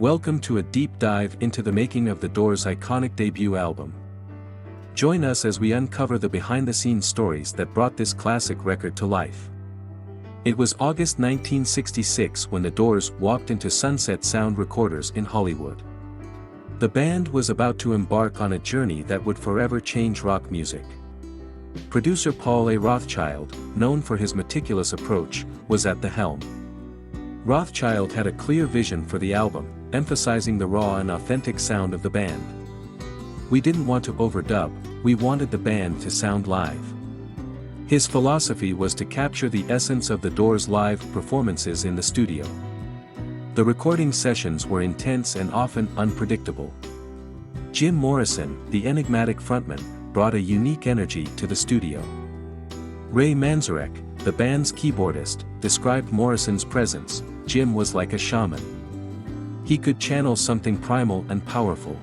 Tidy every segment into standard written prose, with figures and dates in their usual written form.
Welcome to a deep dive into the making of the Doors' iconic debut album. Join us as we uncover the behind-the-scenes stories that brought this classic record to life. It was August 1966 when the Doors walked into Sunset Sound Recorders in Hollywood. The band was about to embark on a journey that would forever change rock music. Producer Paul A. Rothchild, known for his meticulous approach, was at the helm. Rothchild had a clear vision for the album, emphasizing the raw and authentic sound of the band. We didn't want to overdub, we wanted the band to sound live. His philosophy was to capture the essence of the Doors' live performances in the studio. The recording sessions were intense and often unpredictable. Jim Morrison, the enigmatic frontman, brought a unique energy to the studio. Ray Manzarek, the band's keyboardist, described Morrison's presence. Jim was like a shaman. He could channel something primal and powerful.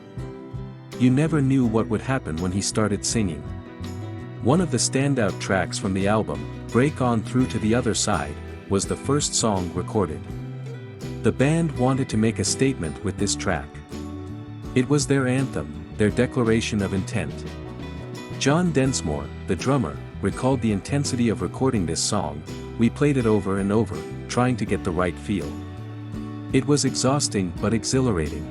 You never knew what would happen when he started singing. One of the standout tracks from the album, Break On Through to the Other Side, was the first song recorded. The band wanted to make a statement with this track. It was their anthem, their declaration of intent. John Densmore, the drummer, recalled the intensity of recording this song. We played it over and over, trying to get the right feel. It was exhausting but exhilarating.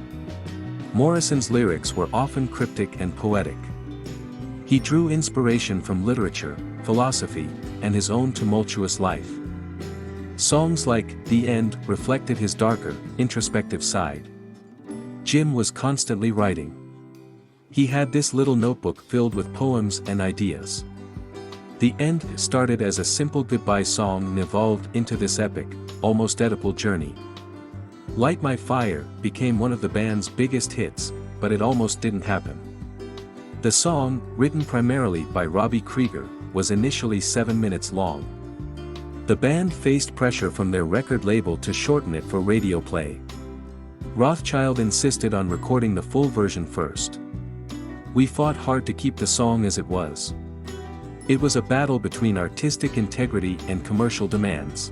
Morrison's lyrics were often cryptic and poetic. He drew inspiration from literature, philosophy, and his own tumultuous life. Songs like The End reflected his darker, introspective side. Jim was constantly writing. He had this little notebook filled with poems and ideas. The End started as a simple goodbye song and evolved into this epic, almost Oedipal journey. Light My Fire became one of the band's biggest hits, but it almost didn't happen. The song, written primarily by Robby Krieger, was initially 7 minutes long. The band faced pressure from their record label to shorten it for radio play. Rothchild insisted on recording the full version first. We fought hard to keep the song as it was. It was a battle between artistic integrity and commercial demands.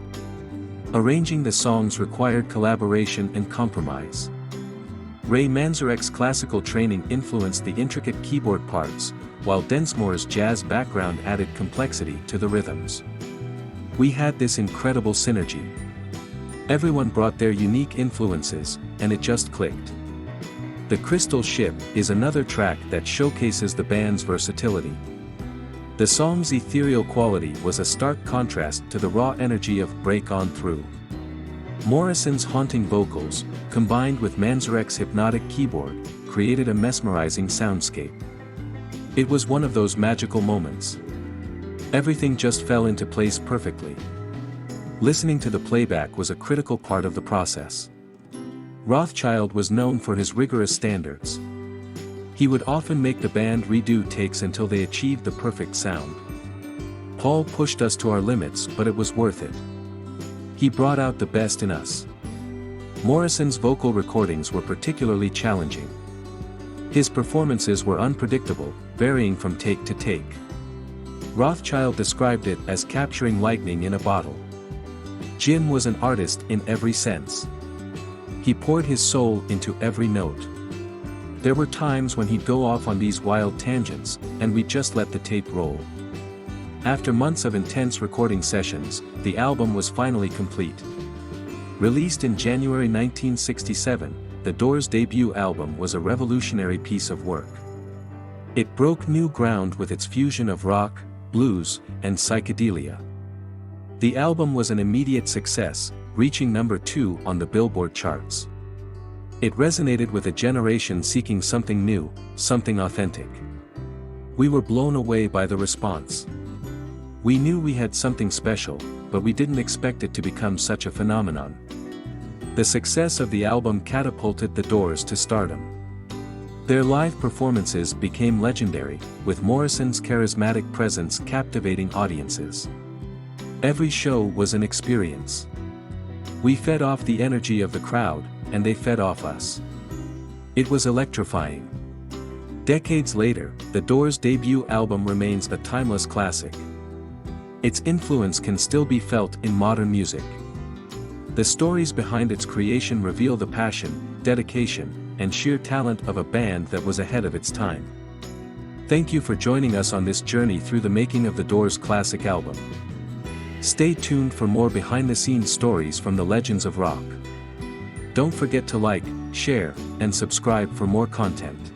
Arranging the songs required collaboration and compromise. Ray Manzarek's classical training influenced the intricate keyboard parts, while Densmore's jazz background added complexity to the rhythms. We had this incredible synergy. Everyone brought their unique influences, and it just clicked. The Crystal Ship is another track that showcases the band's versatility. The song's ethereal quality was a stark contrast to the raw energy of Break On Through. Morrison's haunting vocals, combined with Manzarek's hypnotic keyboard, created a mesmerizing soundscape. It was one of those magical moments. Everything just fell into place perfectly. Listening to the playback was a critical part of the process. Rothchild was known for his rigorous standards. He would often make the band redo takes until they achieved the perfect sound. Paul pushed us to our limits, but it was worth it. He brought out the best in us. Morrison's vocal recordings were particularly challenging. His performances were unpredictable, varying from take to take. Rothchild described it as capturing lightning in a bottle. Jim was an artist in every sense. He poured his soul into every note. There were times when he'd go off on these wild tangents, and we'd just let the tape roll. After months of intense recording sessions, the album was finally complete. Released in January 1967, the Doors' debut album was a revolutionary piece of work. It broke new ground with its fusion of rock, blues, and psychedelia. The album was an immediate success, reaching number 2 on the Billboard charts. It resonated with a generation seeking something new, something authentic. We were blown away by the response. We knew we had something special, but we didn't expect it to become such a phenomenon. The success of the album catapulted the Doors to stardom. Their live performances became legendary, with Morrison's charismatic presence captivating audiences. Every show was an experience. We fed off the energy of the crowd, and they fed off us. It was electrifying. Decades later, the Doors' debut album remains a timeless classic. Its influence can still be felt in modern music. The stories behind its creation reveal the passion, dedication, and sheer talent of a band that was ahead of its time. Thank you for joining us on this journey through the making of the Doors' classic album. Stay tuned for more behind-the-scenes stories from the legends of rock. Don't forget to like, share, and subscribe for more content.